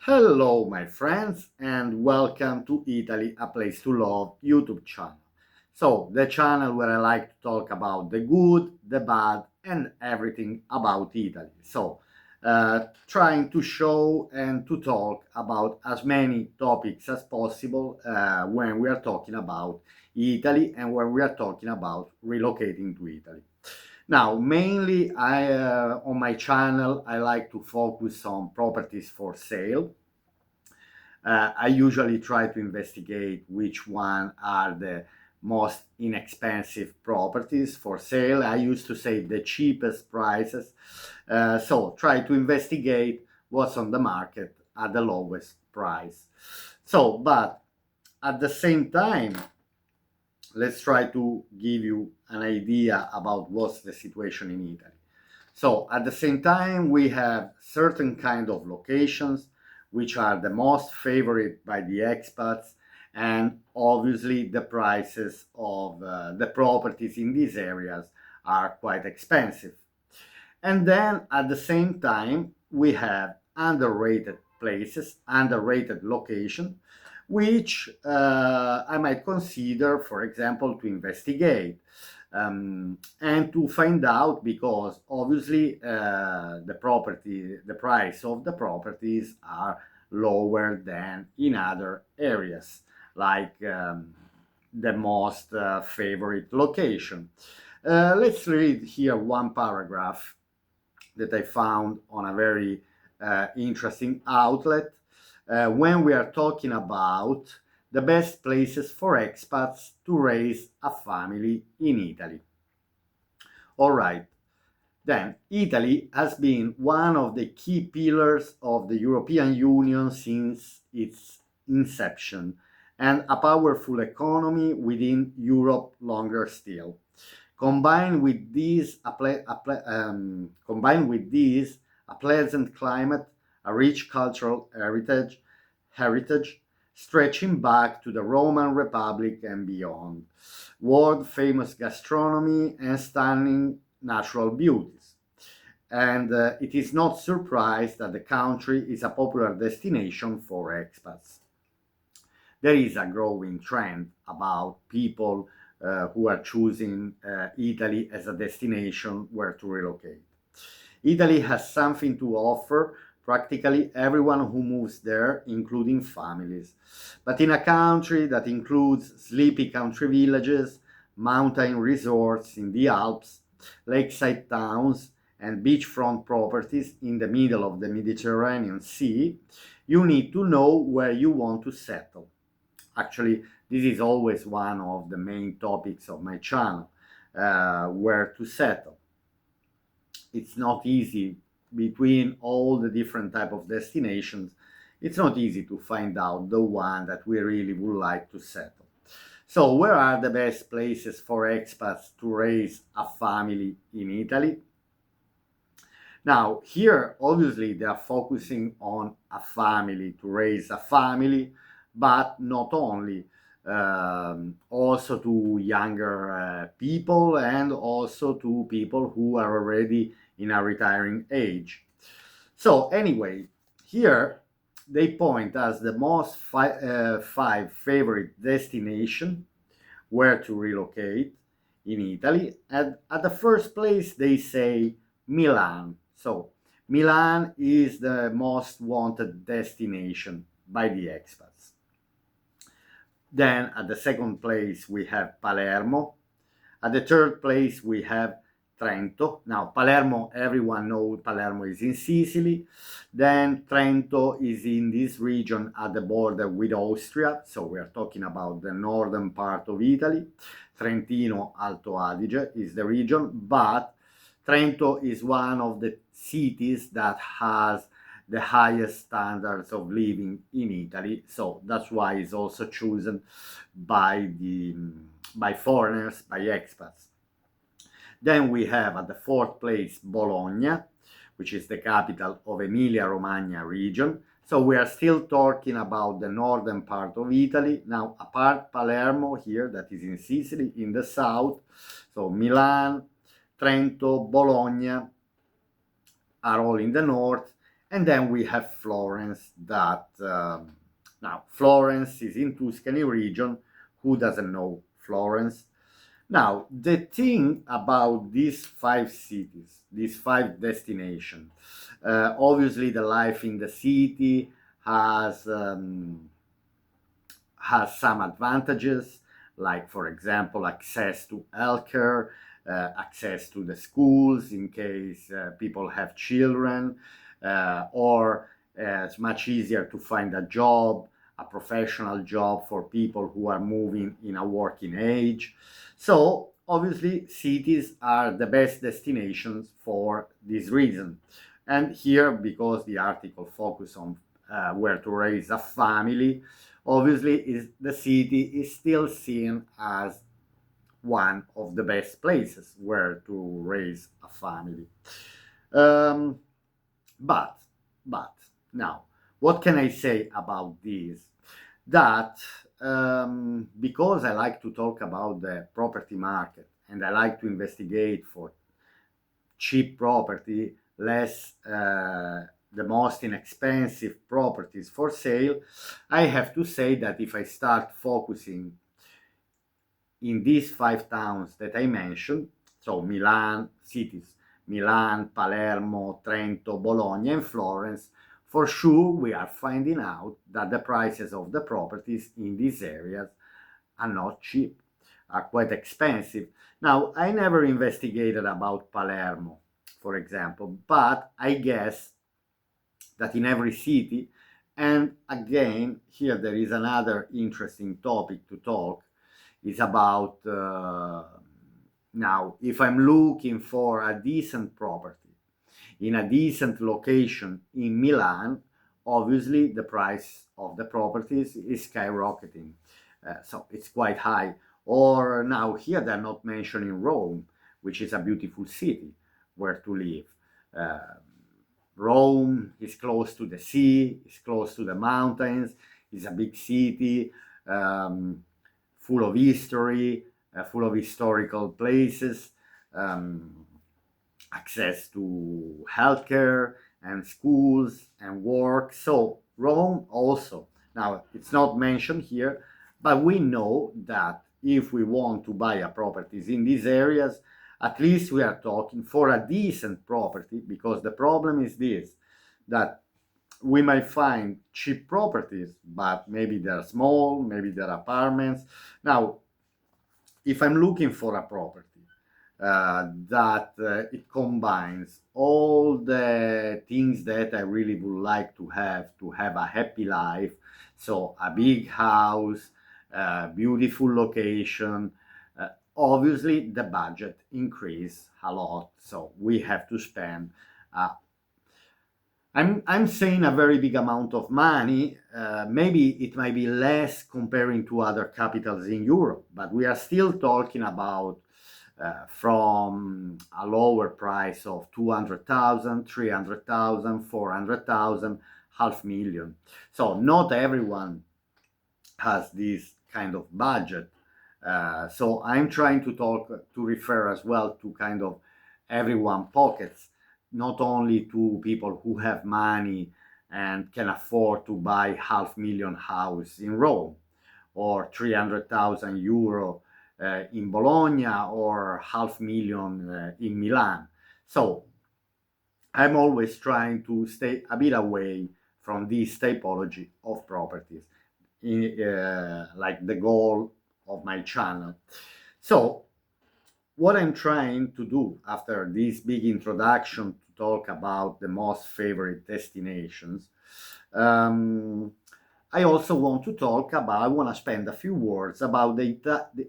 Hello, my friends, and welcome to Italy, a place to love YouTube channel. So, the channel where I like to talk about the good, the bad, and everything about Italy. So, trying to show and to talk about as many topics as possible when we are talking about Italy and when we are talking about relocating to Italy. Now, mainly on my channel, I like to focus on properties for sale. I usually try to investigate which one are the most inexpensive properties for sale. I used to say the cheapest prices. So try to investigate what's on the market at the lowest price. So, but at the same time, let's try to give you an idea about what's the situation in Italy. So at the same time, we have certain kind of locations which are the most favored by the expats, and obviously the prices of the properties in these areas are quite expensive. And then at the same time, we have underrated places, underrated location, which I might consider, for example, to investigate and to find out, because obviously the price of the properties are lower than in other areas, like the most favorite location. Let's read here one paragraph that I found on a very interesting outlet when we are talking about the best places for expats to raise a family in Italy. All right, then Italy has been one of the key pillars of the European Union since its inception, and a powerful economy within Europe longer still. Combined with these, a pleasant climate, a rich cultural heritage stretching back to the Roman Republic and beyond, world-famous gastronomy and stunning natural beauties. And it is not surprised that the country is a popular destination for expats. There is a growing trend about people who are choosing Italy as a destination where to relocate. Italy has something to offer practically everyone who moves there, including families. But in a country that includes sleepy country villages, mountain resorts in the Alps, lakeside towns, and beachfront properties in the middle of the Mediterranean Sea, you need to know where you want to settle. Actually, this is always one of the main topics of my channel, where to settle. It's not easy between all the different type of destinations. It's not easy to find out the one that we really would like to settle. So where are the best places for expats to raise a family in Italy? Now, here, obviously, they are focusing on a family, to raise a family, but not only, also to younger people, and also to people who are already in a retiring age. So, anyway, here they point as the most five favorite destination where to relocate in Italy. And at the first place, they say Milan. So Milan is the most wanted destination by the expats. Then at the second place, we have Palermo. At the third place, we have Trento. Now, Palermo, everyone knows Palermo is in Sicily. Then Trento is in this region at the border with Austria. So we are talking about the northern part of Italy. Trentino-Alto Adige is the region, but Trento is one of the cities that has the highest standards of living in Italy. So that's why it's also chosen by foreigners, by expats. Then we have at the fourth place Bologna, which is the capital of Emilia-Romagna region. So we are still talking about the northern part of Italy. Now, apart Palermo here, that is in Sicily, in the south, so Milan, Trento, Bologna are all in the north, And then we have Florence, that now Florence is in Tuscany region. Who doesn't know Florence? Now, the thing about these five cities, these five destinations, obviously the life in the city has has some advantages, like, for example, access to healthcare, access to the schools in case people have children, or it's much easier to find a job, a professional job for people who are moving in a working age. So, obviously, cities are the best destinations for this reason. And here, because the article focuses on where to raise a family, obviously is the city is still seen as one of the best places where to raise a family. Um, but but now, what can I say about this? That because I like to talk about the property market and I like to investigate for cheap property, less the most inexpensive properties for sale, I have to say that if I start focusing in these five towns that I mentioned, so Milan, cities, Milan, Palermo, Trento, Bologna, and Florence, for sure we are finding out that the prices of the properties in these areas are not cheap, are quite expensive. Now, I never investigated about Palermo, for example, but I guess that in every city, and again, here there is another interesting topic to talk, is about now, if I'm looking for a decent property in a decent location in Milan, obviously the price of the properties is skyrocketing. So it's quite high. Or now here they're not mentioning Rome, which is a beautiful city where to live. Uh, Rome is close to the sea, is close to the mountains, is a big city, full of history, full of historical places, um, access to healthcare and schools and work. So Rome also. Now it's not mentioned here, but we know that if we want to buy a properties in these areas, at least we are talking for a decent property, because the problem is this, that we might find cheap properties, but maybe they're small, maybe they're apartments. Now, if I'm looking for a property that it combines all the things that I really would like to have a happy life, so a big house, beautiful location, obviously the budget increase a lot, so we have to spend uh, I'm saying a very big amount of money. Maybe it might be less comparing to other capitals in Europe, but we are still talking about from a lower price of 200,000, 300,000, 400,000, half million. So not everyone has this kind of budget. So I'm trying to talk to refer as well to kind of everyone pockets, not only to people who have money and can afford to buy half million house in Rome, or 300,000 euro in Bologna, or half million in Milan. So I'm always trying to stay a bit away from this typology of properties, like the goal of my channel. So what I'm trying to do after this big introduction to talk about the most favorite destinations, um, I also want to talk about, I want to spend a few words about the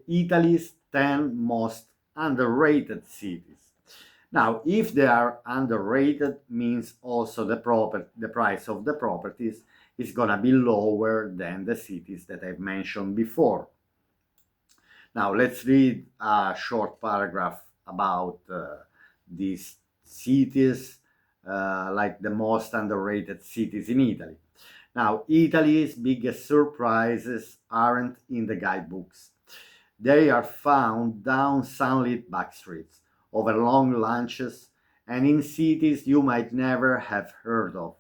Italy's 10 most underrated cities. Now, if they are underrated, means also the price of the properties is gonna be lower than the cities that I've mentioned before. Now, let's read a short paragraph about these cities, like the most underrated cities in Italy. Now, Italy's biggest surprises aren't in the guidebooks. They are found down sunlit back streets, over long lunches, and in cities you might never have heard of.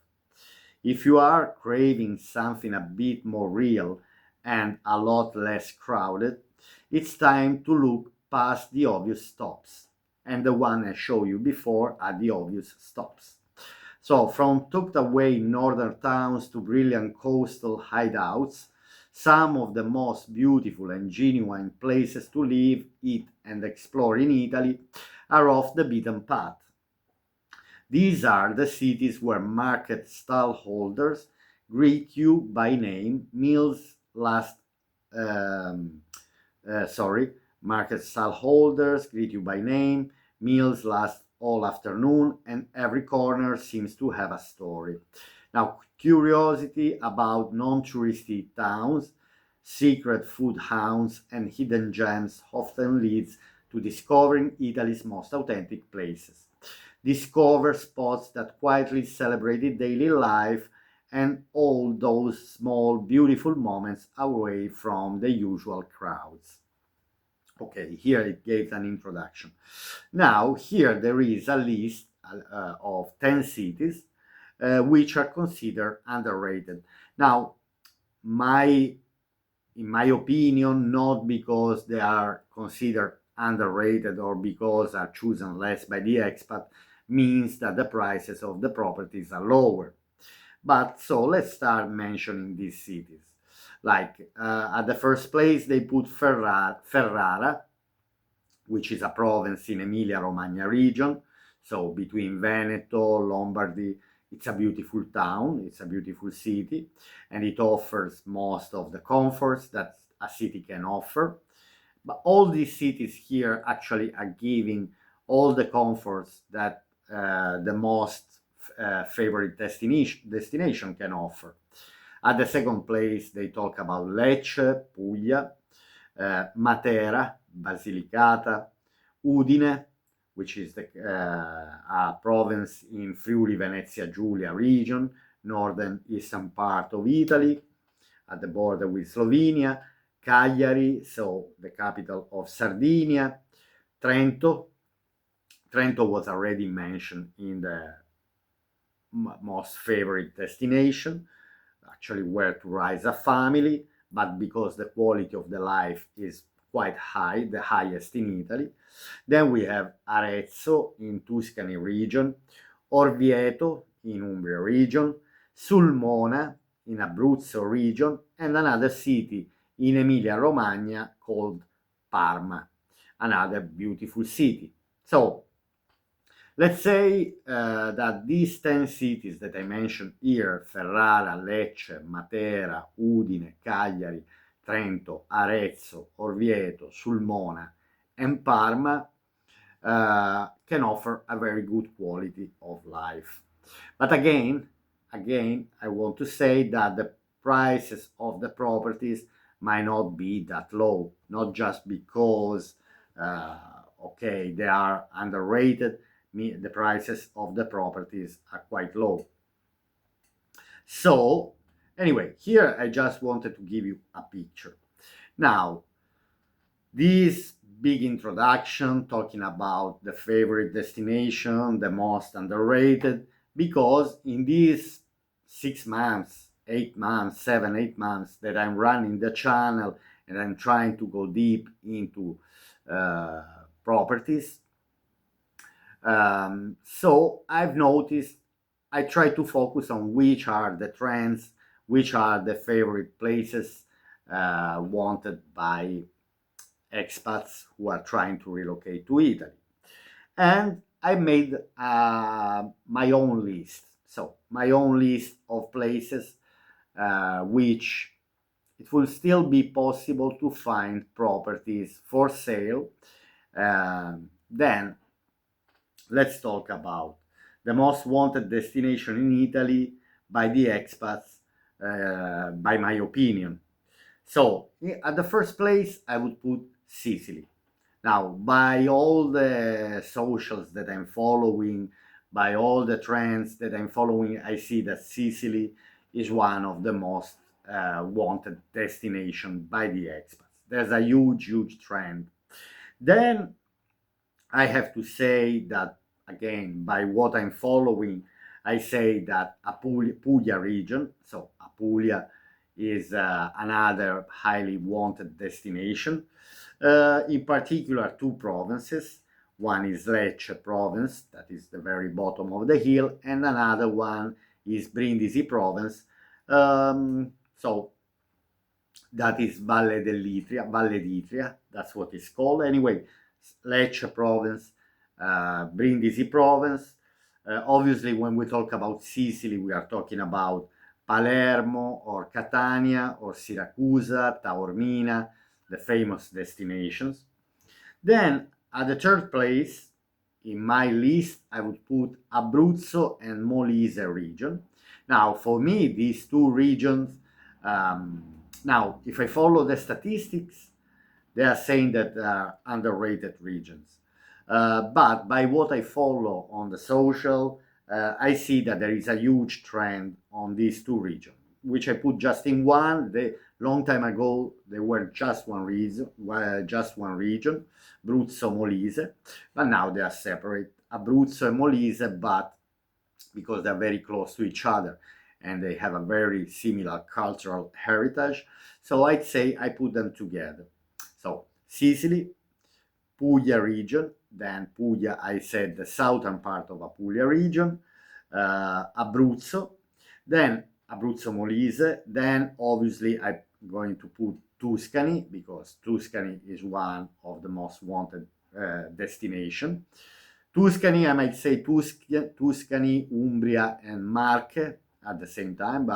If you are craving something a bit more real and a lot less crowded, it's time to look past the obvious stops. And the one I showed you before are the obvious stops. So from tucked away northern towns to brilliant coastal hideouts, some of the most beautiful and genuine places to live, eat and explore in Italy are off the beaten path. These are the cities where market stallholders greet you by name, meals last um, market stallholders greet you by name, meals last all afternoon, and every corner seems to have a story. Now, curiosity about non-touristy towns, secret food hounds, and hidden gems often leads to discovering Italy's most authentic places. Discover spots that quietly celebrated daily life and all those small, beautiful moments away from the usual crowds. Okay, here it gave an introduction. Now, here there is a list of 10 cities which are considered underrated. Now, in my opinion, not because they are considered underrated or because are chosen less by the expat, means that the prices of the properties are lower. But so let's start mentioning these cities. Like at the first place, they put Ferrara, which is a province in Emilia-Romagna region, so between Veneto, Lombardy. It's a beautiful town, it's a beautiful city, and it offers most of the comforts that a city can offer. But all these cities here actually are giving all the comforts that the most favorite destination can offer. At the second place, they talk about Lecce, Puglia, Matera, Basilicata, Udine, which is a province in Friuli-Venezia Giulia region, northern eastern part of Italy, at the border with Slovenia, Cagliari, so the capital of Sardinia, Trento. Trento was already mentioned in the most favorite destination, actually where to raise a family, but because the quality of the life is quite high, the highest in Italy. Then we have Arezzo in Tuscany region, Orvieto in Umbria region, Sulmona in Abruzzo region, and another city in Emilia-Romagna called Parma, another beautiful city. So let's say that these 10 cities that I mentioned here, Ferrara, Lecce, Matera, Udine, Cagliari, Trento, Arezzo, Orvieto, Sulmona, and Parma, can offer a very good quality of life. But again, I want to say that the prices of the properties might not be that low, not just because, okay, they are underrated, the prices of the properties are quite low. So, anyway, here I just wanted to give you a picture. Now, this big introduction talking about the favorite destination, the most underrated, because in these 6 months, 8 months, 7, 8 months that I'm running the channel and I'm trying to go deep into properties, so I've noticed I try to focus on which are the trends, which are the favorite places wanted by expats who are trying to relocate to Italy. And I made my own list. So, my own list of places which it will still be possible to find properties for sale. Then, let's talk about the most wanted destination in Italy by the expats, by my opinion. So, at the first place, I would put Sicily. Now, by all the socials that I'm following, by all the trends that I'm following, I see that Sicily is one of the most wanted destinations by the expats. There's a huge, huge trend. Then I have to say that, again, by what I'm following, I say that Puglia region, so Apulia is another highly wanted destination. In particular, two provinces. One is Lecce province, that is the very bottom of the hill, and another one is Brindisi province. So that is Valle d'Itria, that's what it's called. Anyway, Lecce province, Brindisi province. Obviously, when we talk about Sicily, we are talking about Palermo or Catania or Siracusa, Taormina, the famous destinations. Then, at the third place in my list, I would put Abruzzo and Molise region. Now, for me, these two regions, now, if I follow the statistics, they are saying that they are underrated regions. But by what I follow on the social, I see that there is a huge trend on these two regions, which I put just in one. Long time ago, they were just one region, Abruzzo, Molise, but now they are separate, Abruzzo and Molise, but because they're very close to each other and they have a very similar cultural heritage. So I'd say I put them together. So Sicily, Puglia region, then Puglia, I said the southern part of Apulia region, Abruzzo, then Abruzzo Molise, then obviously I'm going to put Tuscany, because Tuscany is one of the most wanted destination. Tuscany, I might say Tuscany, Umbria, and Marche at the same time,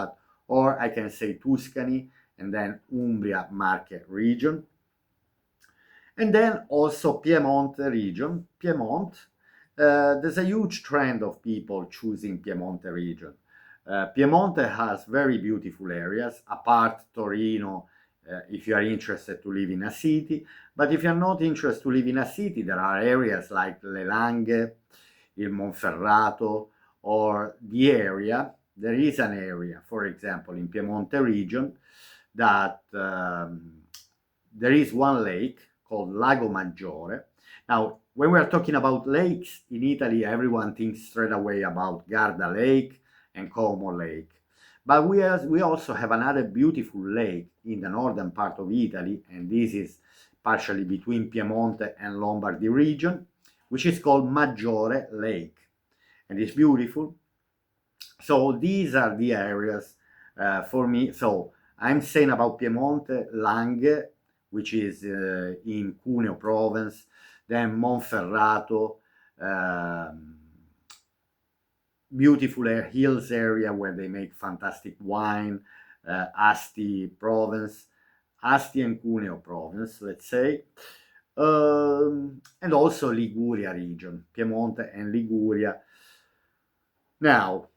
or I can say Tuscany and then Umbria, Marche region. And then also Piemonte region. Piedmont, there's a huge trend of people choosing Piemonte region. Piemonte has very beautiful areas, apart Torino, if you are interested to live in a city. But if you're not interested to live in a city, there are areas like Le Langhe, il Monferrato, or the area. There is an area, for example, in Piemonte region, that there is one lake called Lago Maggiore. Now, when we are talking about lakes in Italy, everyone thinks straight away about Garda Lake and Como Lake. But we also have another beautiful lake in the northern part of Italy, and this is partially between Piemonte and Lombardy region, which is called Maggiore Lake, and it's beautiful. So these are the areas for me. So I'm saying about Piemonte, Langhe, which is in Cuneo province, then Monferrato, beautiful hills area where they make fantastic wine, Asti province, Asti and Cuneo province, let's say, and also Liguria region, Piemonte and Liguria. Now,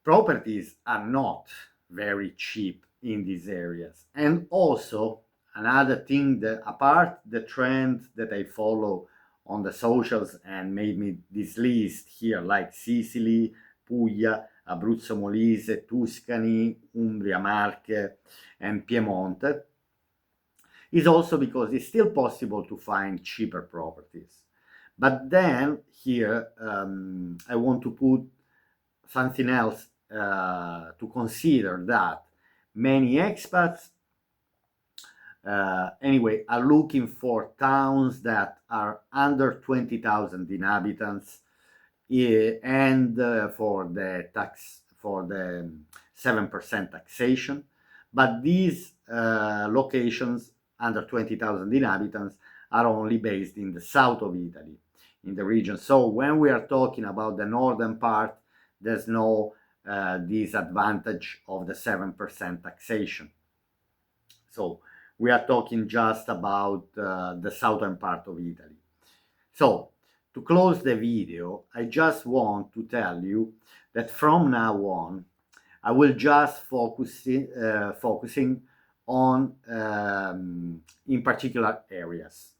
properties are not very cheap in these areas. And also, another thing that, apart the trend that I follow on the socials and made me this list here, like Sicily, Puglia, Abruzzo Molise, Tuscany, Umbria, Marche, and Piemonte, is also because it's still possible to find cheaper properties. But then here, I want to put something else to consider, that many expats anyway are looking for towns that are under 20,000 inhabitants, and for the 7% taxation. But these locations under 20,000 inhabitants are only based in the south of Italy, in the region. So when we are talking about the northern part, there's no disadvantage of the 7% taxation. So we are talking just about the southern part of Italy. So to close the video, I just want to tell you that from now on, I will just focusing on in particular areas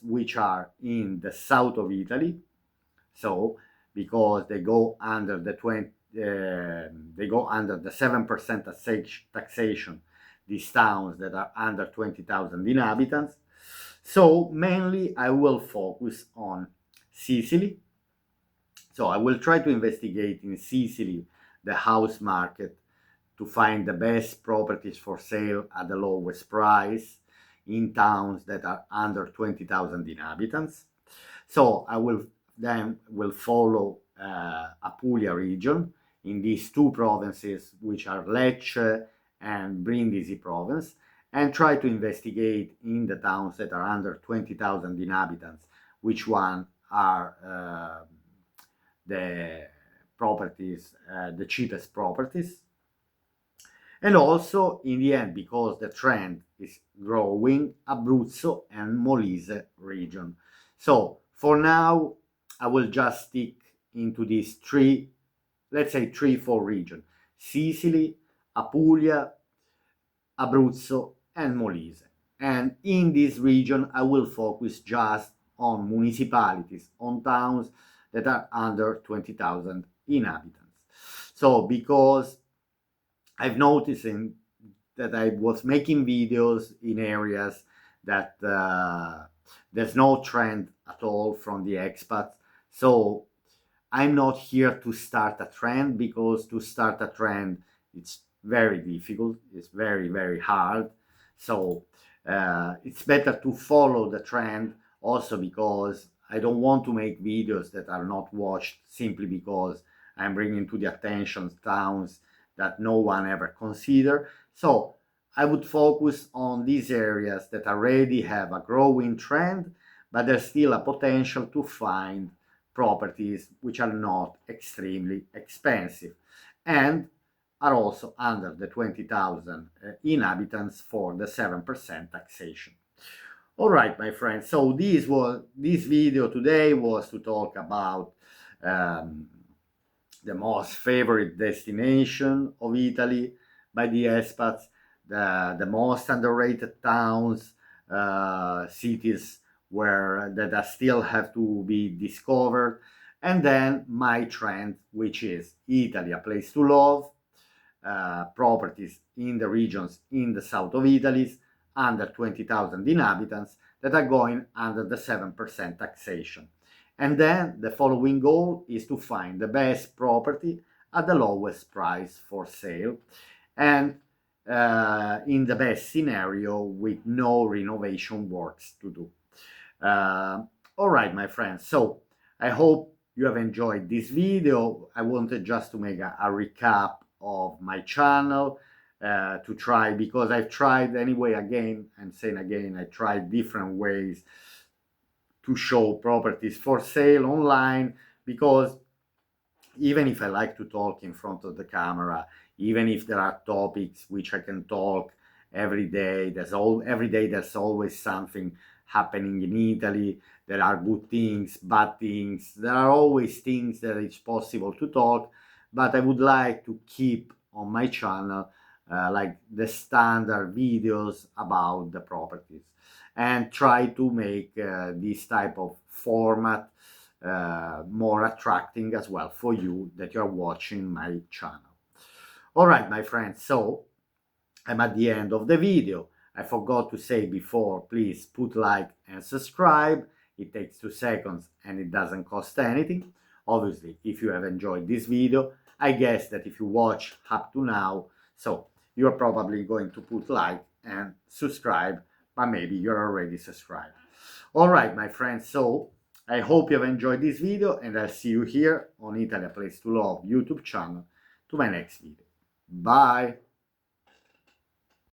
which are in the south of Italy. So because they go under the 7% taxation, these towns that are under 20,000 . So mainly I will focus on Sicily, So I will try to investigate in Sicily the house market to find the best properties for sale at the lowest price in towns that are under 20,000 inhabitants. So I will follow Apulia region in these two provinces, which are Lecce and Brindisi province, and try to investigate in the towns that are under 20,000 inhabitants, which one are the properties, the cheapest properties. And also, in the end, because the trend is growing, Abruzzo and Molise region. So for now, I will just stick into these three, let's say 3-4 regions: Sicily, Apulia, Abruzzo, and Molise. And in this region, I will focus just on municipalities, on towns that are under 20,000 inhabitants. So because I've noticed that I was making videos in areas that there's no trend at all from the expats. So I'm not here to start a trend, because to start a trend, it's very difficult. It's very, very hard. So it's better to follow the trend, also because I don't want to make videos that are not watched simply because I'm bringing to the attention towns that no one ever considered. So I would focus on these areas that already have a growing trend, but there's still a potential to find properties which are not extremely expensive and are also under the 20,000 inhabitants for the 7% taxation. All right, my friends, so this video today was to talk about the most favorite destination of Italy by the expats, the most underrated towns, cities that still have to be discovered, and then my trend, which is Italy, a place to love, properties in the regions in the south of Italy under 20,000 inhabitants that are going under the 7% taxation. And then the following goal is to find the best property at the lowest price for sale, and in the best scenario with no renovation works to do. All right, my friends, so I hope you have enjoyed this video. I wanted just to make a recap of my channel, to try, because I've tried anyway, again, I'm saying again, I tried different ways to show properties for sale online, because even if I like to talk in front of the camera, even if there are topics which I can talk every day, every day there's always something happening in Italy. There are good things, bad things, there are always things that it's possible to talk, but I would like to keep on my channel like the standard videos about the properties, and try to make this type of format more attracting as well for you that you're watching my channel. All right, my friends, so I'm at the end of the video. I forgot to say before, please put like and subscribe. It takes 2 seconds and it doesn't cost anything. Obviously, if you have enjoyed this video, I guess that if you watch up to now, so you're probably going to put like and subscribe, but maybe you're already subscribed. All right, my friends, so I hope you have enjoyed this video, and I'll see you here on Italy, a Place to Love YouTube channel to my next video. Bye!